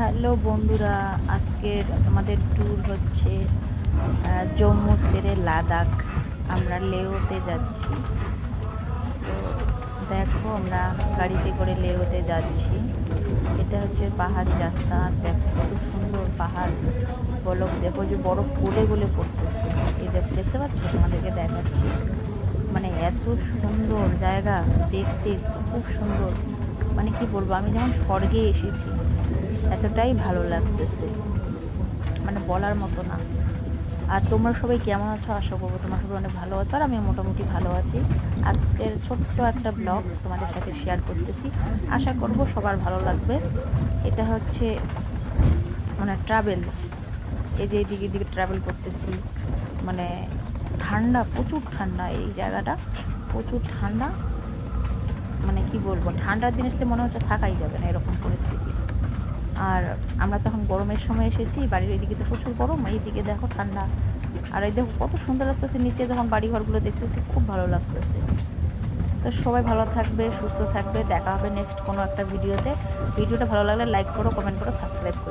Hello বন্ধুরা, আজকের আমাদের ট্যুর হচ্ছে জম্মু সেরে লাদাখ। আমরা লেহতে যাচ্ছি। তো দেখো, আমরা গাড়িতে করে লেহতে যাচ্ছি। এটা হচ্ছে পাহাড়ি রাস্তা। আর দেখো কত সুন্দর পাহাড়, বরফ দেখো, যে বরফ গলে গলে পড়তেছে। এই দেখো, দেখতে পাচ্ছ? তোমাদেরকে দেখাচ্ছি। মানে এত সুন্দর জায়গা দেখতে, খুব সুন্দর। মানে কি বলবো, আমি যেমন স্বর্গে এসেছি, এতটাই ভালো লাগতেছে, মানে বলার মতো না। আর তোমরা সবাই কেমন আছো? আশা করবো তোমরা সবাই অনেক ভালো আছো, আর আমি মোটামুটি ভালো আছি। আজকের ছোট্ট একটা ব্লগ তোমাদের সাথে শেয়ার করতেছি, আশা করবো সবার ভালো লাগবে। এটা হচ্ছে মানে ট্রাভেল, এই যে এদিকে এদিকে ট্রাভেল করতেছি। মানে ঠান্ডা, প্রচুর ঠান্ডা এই জায়গাটা, প্রচুর ঠান্ডা। মানে কি বলবো, ঠান্ডার দিন আসলে মনে হচ্ছে থাকাই যাবে না, এরকম পরিস্থিতি। আর আমরা তখন গরমের সময় এসেছি, বাড়ির এদিকে তো প্রচুর গরম, এইদিকে দেখো ঠান্ডা। আর এই দেখো কত সুন্দর লাগতেছে, নিচে যখন বাড়িঘরগুলো দেখতেছি খুব ভালো লাগতেছে। তো সবাই ভালো থাকবে, সুস্থ থাকবে, দেখা হবে নেক্সট কোনো একটা ভিডিওতে। ভিডিওটা ভালো লাগলে লাইক করো, কমেন্ট করো, সাবস্ক্রাইব করে